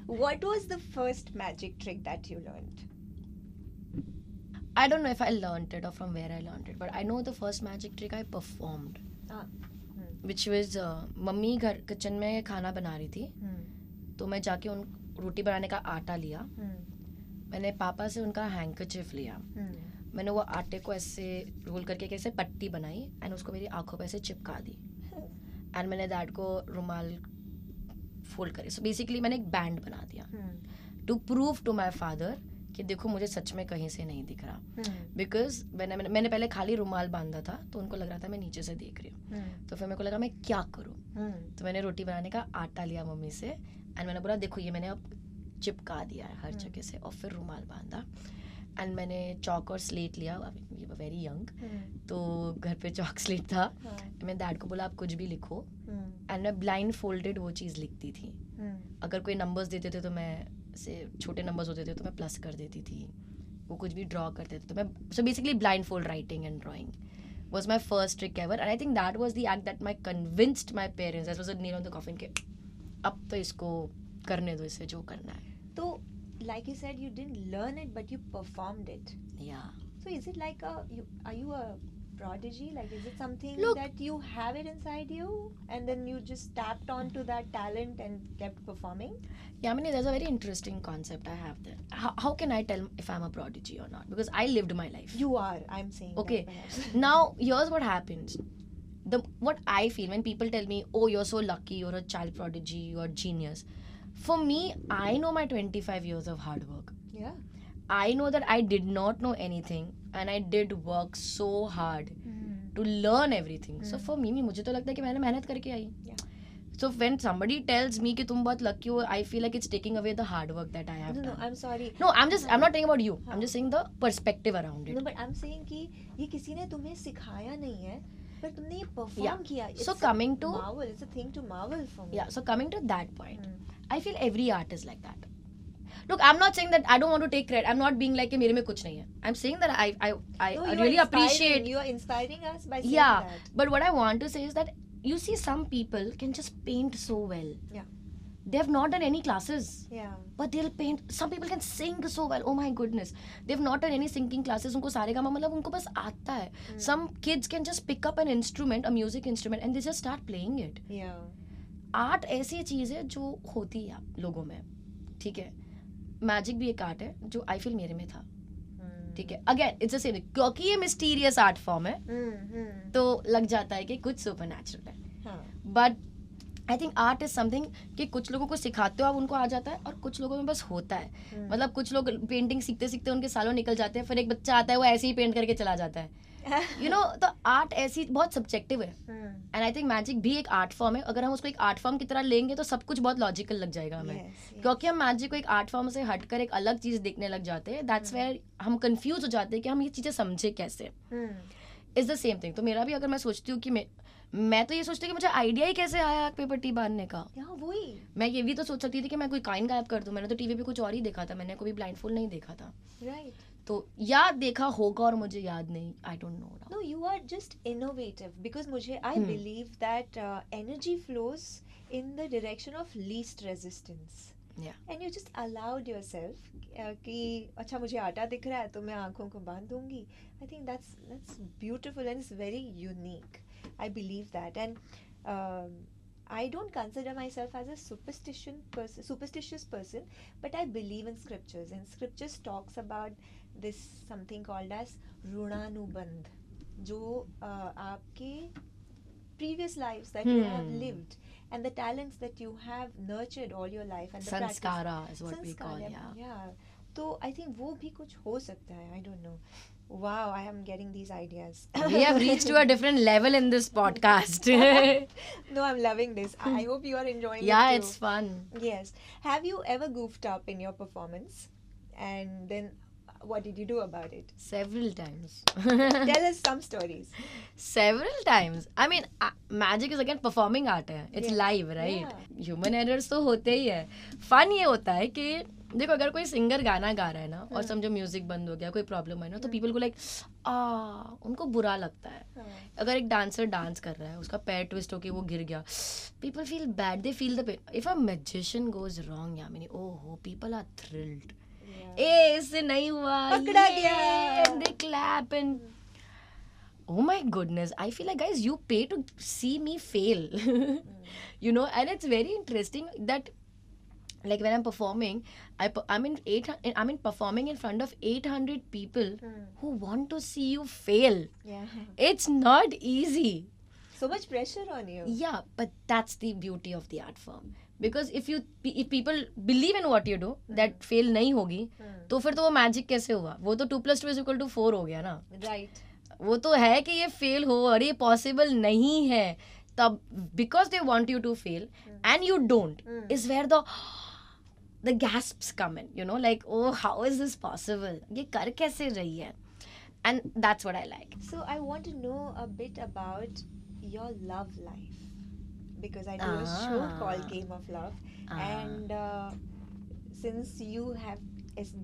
What was the first magic trick that you learned? I don't know if I learned it or from where I learned it, but I know the first magic trick I performed, which was mummy घर kitchen में खाना बना रही थी, तो मैं जाके उन रोटी बनाने का आटा लिया, मैंने पापा से उनका हैंकरचिफ लिया, मैंने वो आटे को ऐसे रोल करके कैसे पट्टी बनाई एंड उसको मेरी आंखों पे ऐसे चिपका दी एंड मैंने दैट को रुमाल फोल्ड करे. सो बेसिकली मैंने एक बैंड बना दिया to prove to my father कि देखो मुझे सच में कहीं से नहीं दिख रहा. बिकॉज मैंने पहले खाली रुमाल बांधा था तो उनको लग रहा था मैं नीचे से देख रही हूँ, तो फिर मेरे को लगा मैं क्या करूँ. तो मैंने रोटी बनाने का आटा लिया मम्मी से एंड मैंने बोला देखो ये मैंने अब चिपका दिया है हर जगह से, और फिर रुमाल बांधा एंड मैंने चौक और स्लेट लिया. वेरी यंग, तो घर पे चौक स्लेट था. मैं डैड को बोला आप कुछ भी लिखो एंड मैं ब्लाइंड फोल्डेड वो चीज़ लिखती थी. अगर कोई नंबर्स देते थे तो मैं से छोटे नंबर्स होते थे तो मैं प्लस कर देती थी, वो कुछ भी ड्रॉ करते थे तो मैं. So basically blind fold writing and drawing was my first trick ever, and I think that was the act that convinced my parents. That was a nail on the coffin के अब तो इसको करने दो, इससे जो करना है. तो like you said, you didn't learn it but you performed it. Yeah. So is it like are you a prodigy? Like is it something Look, that you have it inside you and then you just tapped onto that talent and kept performing? Yamini, there's a very interesting concept I have there. How can I tell if I'm a prodigy or not? Because I lived my life. You are, I'm saying. Okay. That perhaps. Now, here's what happens. What I feel when people tell me, oh, you're so lucky, you're a child prodigy, you're a genius. For me, I know my 25 years of hard work. Yeah. I know that I did not know anything and I did work so hard to learn everything. So for me, मुझे तो लगता है कि मैंने मेहनत करके आई. Yeah. So when somebody tells me कि तुम बहुत lucky हो, I feel like it's taking away the hard work that I have No, done. I'm sorry. No, I'm not talking about you. I'm just saying the perspective around it. No, but I'm saying कि ये किसी ने तुम्हें सिखाया नहीं है, पर तुमने ये perform किया. So coming to marvel, it's a thing to marvel for me. Yeah, so coming to that point, I feel every art is like that. Look, I'm not saying that I don't want to take credit. I'm not being like कि मेरे में कुछ नहीं है. I'm saying that I No, really appreciate. You are inspiring us by saying Yeah, that. but what I want to say is that you see some people can just paint so well. Yeah. They have not done any classes. Yeah. But they'll paint. Some people can sing so well. Oh my goodness. They've not done any singing classes. उनको सारेगामा मतलब उनको बस आता है. Some kids can just pick up an instrument, a music instrument, and they just start playing it. Yeah. Art ऐसी चीज़ है जो होती है आप लोगों में, ठीक है. मैजिक भी एक आर्ट है जो आई फील मेरे में था, ठीक है. अगेन इट्स द सेम, क्योंकि ये मिस्टीरियस आर्ट फॉर्म है तो लग जाता है कि कुछ सुपर नेचुरल है. But I think art is something कि कुछ लोगों को सिखाते हो आप उनको आ जाता है और कुछ लोगों में बस होता है. मतलब कुछ लोग पेंटिंग सीखते सीखते उनके सालों निकल जाते हैं, फिर एक बच्चा आता है वो ऐसे ही पेंट करके चला जाता है. यू नो, तो आर्ट ऐसी बहुत सब्जेक्टिव है. एंड आई थिंक मैजिक भी एक आर्ट फॉर्म है. अगर हम उसको एक आर्ट फॉर्म की तरह लेंगे तो सब कुछ बहुत लॉजिकल लग जाएगा हमें. क्योंकि हम मैजिक को एक आर्ट फॉर्म से हटकर एक अलग चीज देखने लग जाते हैं. दैट्स वेयर हम कंफ्यूज हो जाते हैं कि हम ये चीजें समझे कैसे. Is the same thing. तो मेरा भी अगर मैं सोचती हूँ कि मैं तो ये सोचती हूँ कि मुझे आइडिया ही कैसे आया पे पट्टी बांधने का. वही मैं ये भी तो सोच सकती थी कि मैं कोई कॉइन गायब कर दूं. मैंने तो टीवी पे कुछ और ही देखा था, मैंने कभी ब्लाइंडफोल्ड नहीं देखा था. राइट. तो याद देखा होगा और मुझे याद नहीं. I don't know. No, you are just innovative because I believe that energy flows in the direction of least resistance. Yeah. And you just allowed yourself कि अच्छा मुझे आटा दिख रहा है तो मैं आँखों को बांध दूंगी. I think that's beautiful and it's very unique. I believe that, and I don't consider myself as a superstitious person, but I believe in scriptures, and scriptures talks about this something called as runanubandh, जो आपके previous lives that you have lived and the talents that you have nurtured all your life and the sanskara practice. is what we call. Yeah. तो I think वो भी कुछ हो सकता है. I don't know. Wow, I am getting these ideas. We have reached to a different level in this podcast. No, I'm loving this. I hope you are enjoying it Yeah, too. it's fun. Yes. Have you ever goofed up in your performance? And then what did you do about it? Several times. Tell us some stories. Several times. I mean, magic is again performing art है. It's Yes. live, right? Yeah. Human errors तो होते ही है. Fun ये होता है कि देखो अगर कोई सिंगर गाना गा रहा है ना और समझो म्यूजिक बंद हो गया, कोई प्रॉब्लम है ना, तो पीपल को लाइक उनको बुरा लगता है. अगर एक डांसर डांस कर रहा है, उसका पैर ट्विस्ट होके वो गिर गया, people feel bad, they feel the pain. If a magician goes wrong, Yamini, ओहो, पीपल आर थ्रिल्ड. ए, इससे नहीं हुआ, पकड़ा गया, and they clap and oh my goodness, I feel like, guys, you pay to see me fail. You know, and it's very interesting that like when I'm performing, I'm performing in front of 800 people who want to see you fail. Yeah. It's not easy. So much pressure on you. Yeah, but that's the beauty of the art form. Because if people believe in what you do, that fail नहीं होगी, तो फिर तो वो magic कैसे हुआ? वो तो 2 + 2 = 4 हो गया ना. Right. वो तो है कि ये फेल हो और ये पॉसिबल नहीं है, तब because they want you to fail and you don't, is where the gasps come in, you know, like oh how is this possible, ये कर कैसे रही है, and that's what I like. So I want to know a bit about your love life, because I do a show called Game of Love, and since you have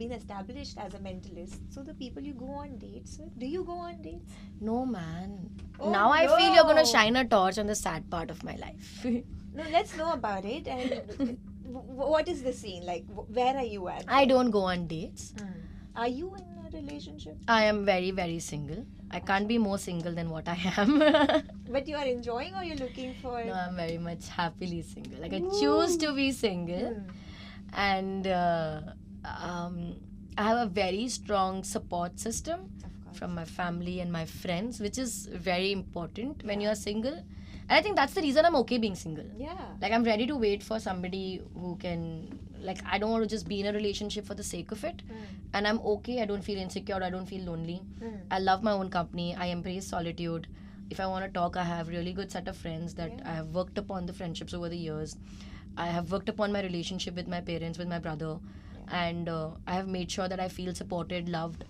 been established as a mentalist, so the people you go on dates with, do you go on dates? No, man. Oh, now I feel you're going to shine a torch on the sad part of my life. No, let's know about it. And what is the scene like? Where are you at? I don't go on dates. Are you in a relationship? I am very, very single. I can't be more single than what I am. But you are enjoying, or you're looking for? No, I'm very much happily single. Like, I choose to be single. And I have a very strong support system from my family and my friends, which is very important when you are single. And I think that's the reason I'm okay being single. Yeah. Like, I'm ready to wait for somebody who can, like, I don't want to just be in a relationship for the sake of it. And I'm okay. I don't feel insecure. I don't feel lonely. I love my own company. I embrace solitude. If I want to talk, I have really good set of friends that I have worked upon the friendships over the years. I have worked upon my relationship with my parents, with my brother. And I have made sure that I feel supported, loved.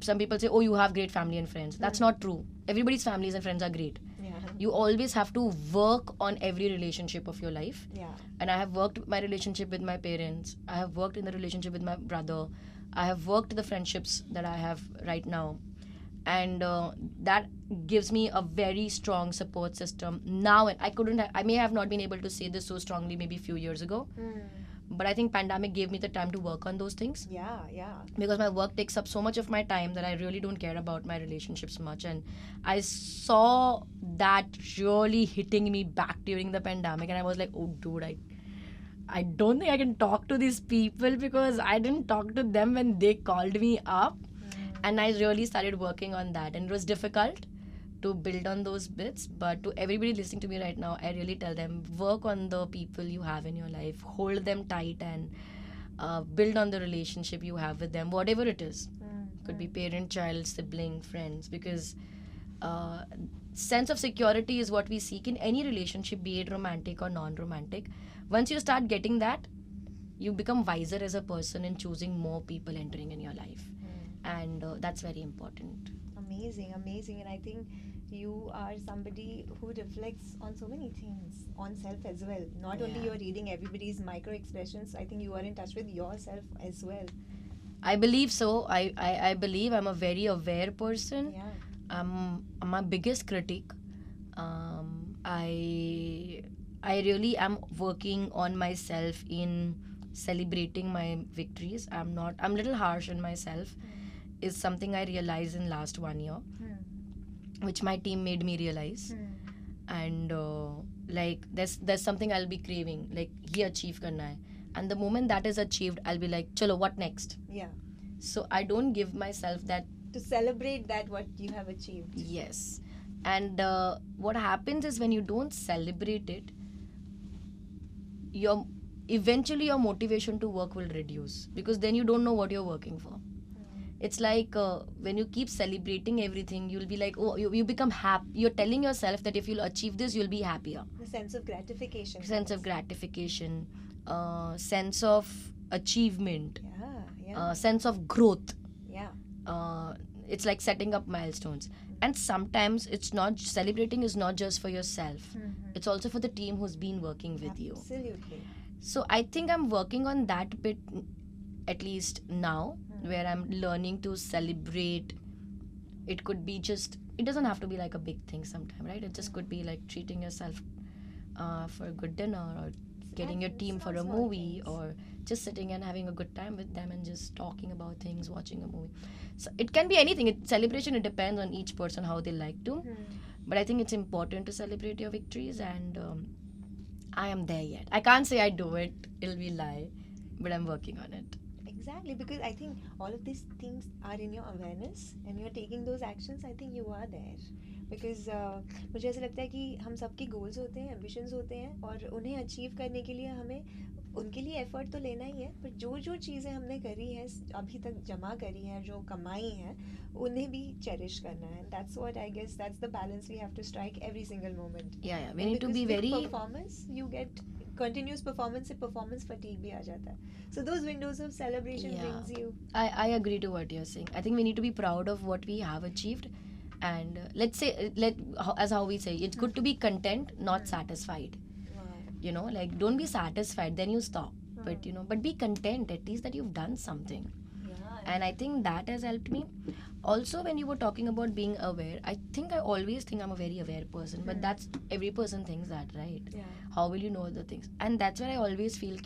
Some people say, oh, you have great family and friends. That's not true. Everybody's families and friends are great. You always have to work on every relationship of your life. And I have worked my relationship with my parents. I have worked in the relationship with my brother. I have worked the friendships that I have right now. And that gives me a very strong support system now. And I may have not been able to say this so strongly maybe a few years ago. But I think pandemic gave me the time to work on those things. Yeah. Because my work takes up so much of my time that I really don't care about my relationships much. And I saw that really hitting me back during the pandemic. And I was like, oh, dude, I don't think I can talk to these people because I didn't talk to them when they called me up. And I really started working on that. And it was difficult to build on those bits, but to everybody listening to me right now, I really tell them, work on the people you have in your life, hold them tight, and build on the relationship you have with them, whatever it is. Could be parent, child, sibling, friends, because sense of security is what we seek in any relationship, be it romantic or non-romantic. Once you start getting that, you become wiser as a person in choosing more people entering in your life. And that's very important. Amazing. And I think you are somebody who reflects on so many things, on self as well. Not only you're reading everybody's micro expressions, I think you are in touch with yourself as well. I believe so. I believe I'm a very aware person. Yeah. I'm my biggest critic. I really am working on myself in celebrating my victories. I'm a little harsh on myself. Is something I realized in last 1 year, which my team made me realize. And like there's something I'll be craving, like ye achieve karna hai, and the moment that is achieved, I'll be like, chalo, what next? Yeah. So I don't give myself that to celebrate that what you have achieved. Yes. And what happens is when you don't celebrate it, eventually your motivation to work will reduce, because then you don't know what you're working for. It's like when you keep celebrating everything, you'll be like, oh, you become happy. You're telling yourself that if you'll achieve this, you'll be happier. The sense of gratification. Sense of achievement. Yeah. Sense of growth. Yeah. it's like setting up milestones. And sometimes it's not, celebrating is not just for yourself. It's also for the team who's been working with you. Absolutely. So I think I'm working on that bit, at least now, where I'm learning to celebrate. It could be just, it doesn't have to be like a big thing sometime, right? It just could be like treating yourself for a good dinner, or getting your team for a movie, or just sitting and having a good time with them and just talking about things, watching a movie. So it can be anything. Celebration, it depends on each person how they like to. But I think it's important to celebrate your victories, and I am there yet. I can't say I do it, it'll be a lie, but I'm working on it. Exactly, because I think all of these things are in your awareness and you're taking those actions. I think you are there. Because मुझे ऐसा लगता है कि हम सबके goals होते हैं, ambitions होते हैं, और उन्हें अचीव करने के लिए हमें उनके लिए एफर्ट तो लेना ही है, पर जो जो चीज़ें हमने करी है, अभी तक जमा करी है, जो कमाई है, उन्हें भी चेरिश करना है. That's what I guess, that's the balance we have to strike every single moment. Yeah, we need to be very... performance, you get continuous performance से performance fatigue भी आ जाता है. So those windows of celebration brings you... I agree to what you're saying. I think we need to be proud of what we have achieved, and let's say, as how we say, it's good to be content, not satisfied. You know, like, don't be satisfied, then you stop. But you know, but be content at least that you've done something. And I think that has helped me. Also, when you were talking about being aware, I always think I'm a very aware person, but that's, every person thinks that, right? How will you know the things? And that's where I always feel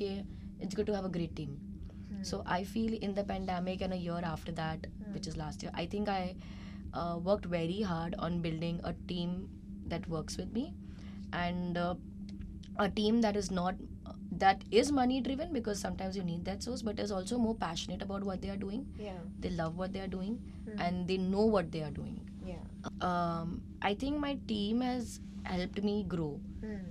it's good to have a great team. So I feel in the pandemic and a year after that, which is last year, I think I worked very hard on building a team that works with me, and a team that is not, that is money driven, because sometimes you need that source, but is also more passionate about what they are doing. They love what they are doing, and they know what they are doing. I think my team has helped me grow,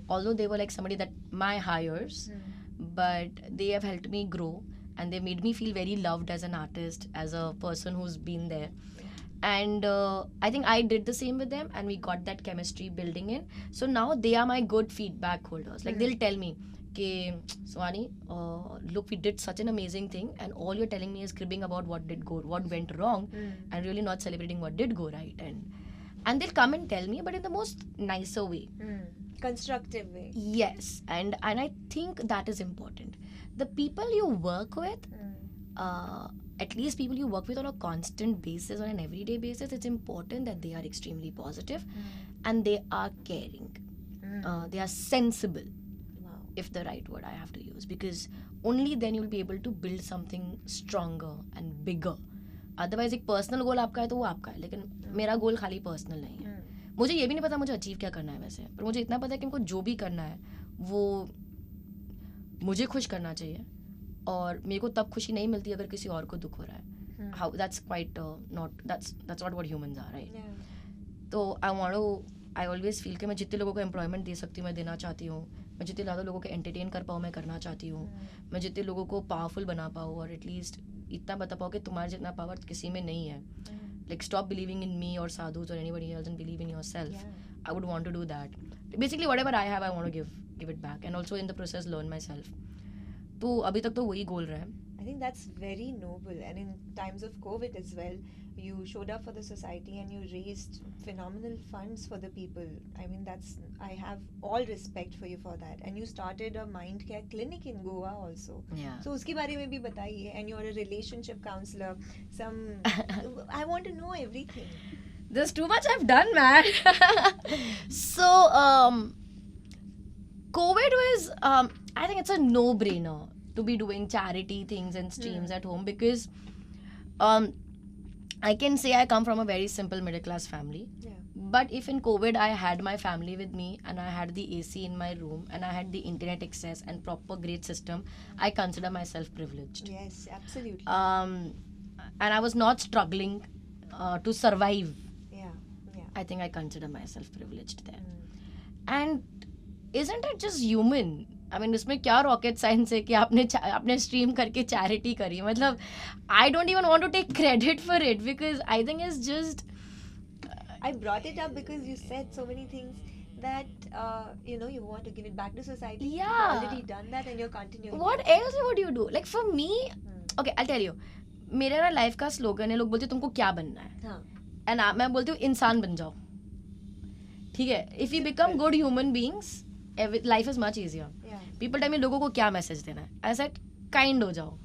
although they were like somebody that my hires, but they have helped me grow, and they made me feel very loved as an artist, as a person who's been there. And I think I did the same with them, and we got that chemistry building in. So now they are my good feedback holders. Like, they'll tell me, okay, Swani, look, we did such an amazing thing, and all you're telling me is cribbing about what went wrong, and really not celebrating what did go right. And they'll come and tell me, but in the most nicer way. Constructive way. Yes, and I think that is important. The people you work with, at least people you work with on a constant basis, on an everyday basis, it's important that they are extremely positive, and they are caring. They are sensible, if the right word I have to use, because only then you'll be able to build something stronger and bigger. Otherwise, एक personal goal आपका है तो वो आपका है, लेकिन मेरा गोल खाली पर्सनल नहीं है. मुझे ये भी नहीं पता मुझे अचीव क्या करना है वैसे, पर मुझे इतना पता है कि मुझको जो भी करना है वो मुझे खुश करना चाहिए, और मेरे को तब खुशी नहीं मिलती अगर किसी और को दुख हो रहा है. How that's quite that's not what humans are, right? तो I always feel कि मैं जितने लोगों को एम्प्लॉयमेंट दे सकती हूँ मैं देना चाहती हूँ, मैं जितने ज़्यादा लोगों को एंटरटेन कर पाऊँ मैं करना चाहती हूँ, मैं जितने लोगों को पावरफुल बना पाऊँ, और एटलीस्ट इतना बता पाऊँ कि तुम्हारे जितना पावर किसी में नहीं है. Like, stop believing in me or sadhus or anybody else and believe in yourself. I would want to do that. Basically, whatever I have, I want to give it back, and also in the process learn myself. तो अभी तक तो वही गोल रहा है. I think that's very noble, and in times of COVID as well, you showed up for the society and you raised phenomenal funds for the people. I mean, I have all respect for you for that. And you started a mind care clinic in Goa also. So उसके बारे में भी बताइए. And you're a relationship counselor. I want to know everything. There's too much I've done, man. So COVID was, I think it's a no-brainer to be doing charity things and streams at home, because I can say I come from a very simple middle class family. But if in COVID I had my family with me, and I had the AC in my room, and I had the internet access and proper great system, I consider myself privileged. Yes, absolutely. And I was not struggling to survive. I think I consider myself privileged there. And isn't it just human? I mean, इसमें क्या rocket science है कि आपने stream करके charity करी. मतलब, I don't even want to take credit for it, because I think it's just... I brought it up because you said so many things that, you want to give it back to society. You've already done that and you're continuing. What else would you do? Like, for me, okay, I'll tell you. मेरे ना life का slogan है, लोग बोलते हैं तुमको क्या बनना है, हाँ. एंड मैं बोलती हूँ इंसान बन जाओ. ठीक है, if you become good human beings life is much easier. People time लोगों को क्या मैसेज देना है, ऐसा काइंड हो जाओ.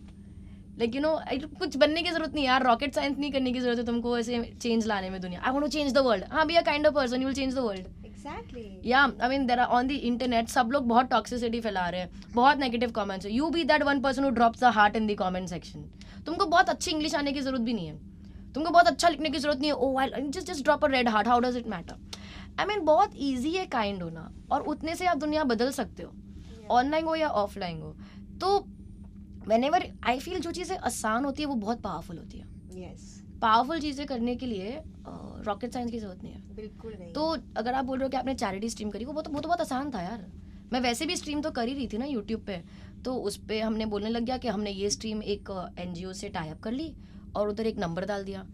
लाइक यू नो, कुछ बनने की जरूरत नहीं है यार, रॉकेट साइंस नहीं करने की जरूरत है तुमको ऐसे चेंज लाने में दुनिया. I want to change the world. हाँ, be a kind of person, you will change the world. Exactly. Yeah I mean there are on the internet सब लोग बहुत टॉक्सिसिटी फैला रहे हैं, बहुत नेगेटिव कमेंट्स है. You be that one person who drops the heart in the comment section. तुमको बहुत अच्छी इंग्लिश आने की जरूरत भी नहीं है, तुमको बहुत अच्छा लिखने की जरूरत नहीं है. Oh I just drop a red heart, how does it matter. I mean बहुत ईजी है काइंड होना, और उतने से आप दुनिया बदल सकते हो, ऑनलाइन हो या ऑफलाइन हो. तो व्हेनेवर आई फील जो चीज़ें आसान होती है वो बहुत पावरफुल होती है. Yes. पावरफुल चीज़ें करने के लिए रॉकेट साइंस की जरूरत नहीं है. बिल्कुल नहीं. तो अगर आप बोल रहे हो कि आपने चैरिटी स्ट्रीम करी, वो तो बहुत आसान था यार. मैं वैसे भी स्ट्रीम तो कर ही रही थी ना यूट्यूब पे, तो उस पर हमने बोलने लग गया कि हमने ये स्ट्रीम एक NGO से टाई अप कर ली और उधर एक नंबर डाल दिया.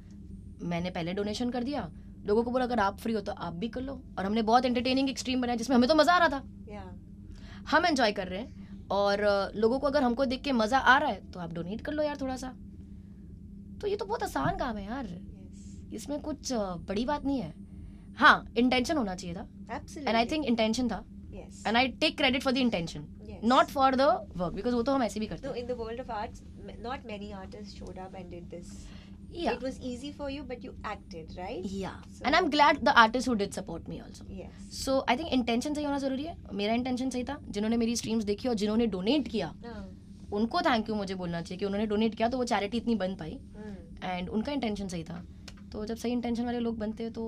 मैंने पहले डोनेशन कर दिया, लोगों को बोला अगर आप फ्री हो तो आप भी कर लो, और हमने बहुत एंटरटेनिंग एक स्ट्रीम बनाया जिसमें हमें तो मज़ा आ रहा था. हम एंजॉय कर रहे हैं, और लोगों को अगर हमको देख के मज़ा आ रहा है तो आप डोनेट कर लो यार थोड़ा सा. तो ये तो बहुत आसान काम है यार. इसमें कुछ बड़ी बात नहीं है. हाँ, इंटेंशन होना चाहिए था, एंड आई थिंक इंटेंशन था, and I take credit for the intention, not for the work, because वो तो हम ऐसे भी करते हैं. In the world of arts not many artists showed up and did this. Yeah, it was easy for you, but you acted, right? Yeah, so, and I'm glad the artists who did support me also. Yes. So I think intention सही होना जरूरी है. मेरा intention सही था. जिन्होंने मेरी streams देखी और जिन्होंने डोनेट किया, उनको थैंक यू मुझे बोलना चाहिए कि उन्होंने डोनेट किया तो वो चैरिटी इतनी बन पाई, एंड उनका इंटेंशन सही था. तो जब सही इंटेंशन वाले लोग बनते हैं तो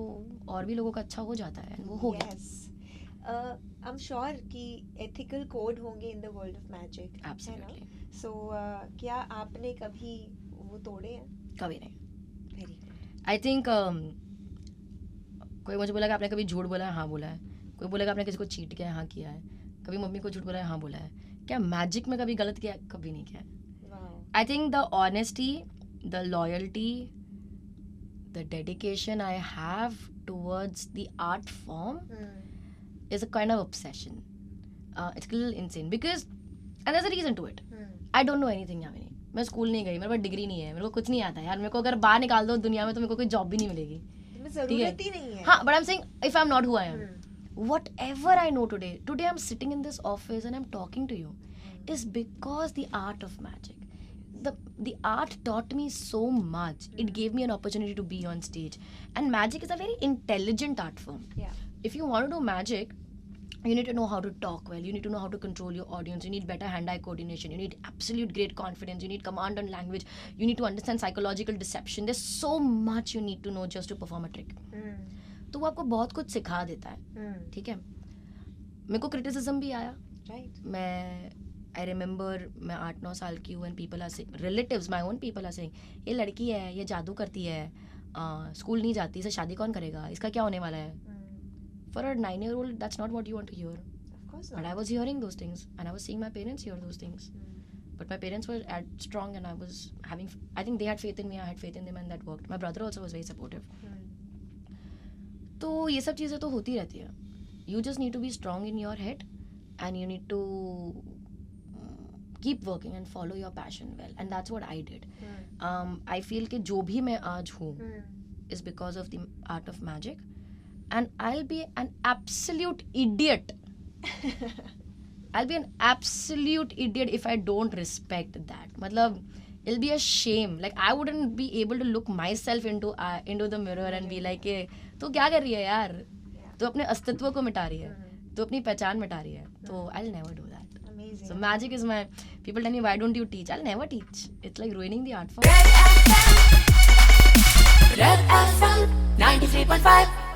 और भी लोगों का अच्छा हो जाता है, वो हो गया. आई एम श्योर कि एथिकल कोड होंगे in the world of magic. Absolutely. So क्या आपने कभी वो तोड़े हैं? कभी नहीं. Very good. आई थिंक कोई मुझे बोला कि आपने कभी झूठ बोला है, हाँ बोला है. कोई बोला कि आपने किसी को चीट किया है, हाँ किया है. कभी मम्मी को झूठ बोला है, हाँ बोला है. क्या मैजिक में कभी गलत किया है? कभी नहीं किया है. I think the honesty, the loyalty, the dedication I have towards the art form is a kind of obsession. It's a little insane because, and there's a reason to it. I don't know anything, Yamini. मैं school नहीं गई, मेरे पास degree नहीं है, मेरे को कुछ नहीं आता यार. मेरे को अगर बाहर निकाल दो दुनिया में तो मेरे को कोई जॉब भी नहीं मिलेगी. जरूरत ही नहीं है. हाँ, but I'm saying if I'm not who I am, whatever I know today I'm sitting in this office and I'm talking to you is because the art of magic. The art taught me so much. It gave me an opportunity to be on stage, and magic is a very intelligent art form. Yeah. If you want to do magic, you need to know how to talk well, you need to know how to control your audience, you need better hand-eye coordination, you need absolute great confidence, you need command on language, you need to understand psychological deception. There's so much you need to know just to perform a trick. तो वो आपको बहुत कुछ सिखा देता है. ठीक है. मेरे को क्रिटिसिज्म भी आया. Right. मैं आई रिमेंबर मैं 8-9 साल की हूँ, and people are saying, relatives, my own people are saying, ये लड़की है, ये जादू करती है, स्कूल नहीं जाती, इसे शादी कौन करेगा, इसका क्या होने वाला है. For a 9-year-old, that's not what you want to hear. Of course not. But I was hearing those things, and I was seeing my parents hear those things. But my parents were strong, and I was having, I think they had faith in me, I had faith in them, and that worked. My brother also was very supportive. तो ये सब चीज़ें तो होती रहती है. You just need to be strong in your head, and you need to keep working and follow your passion well, and that's what I did. I feel कि जो भी मैं आज हूँ is because of the art of magic. And I'll be an absolute idiot. I'll be an absolute idiot if I don't respect that. मतलब, it'll be a shame. Like I wouldn't be able to look myself into the mirror and be like, तू क्या कर रही है यार? तू अपने अस्तित्व को मिटा रही है. तू अपनी पहचान मिटा रही है. तो I'll never do that. Amazing. So magic is my. People tell me, why don't you teach? I'll never teach. It's like ruining the art form. Red FM 93.5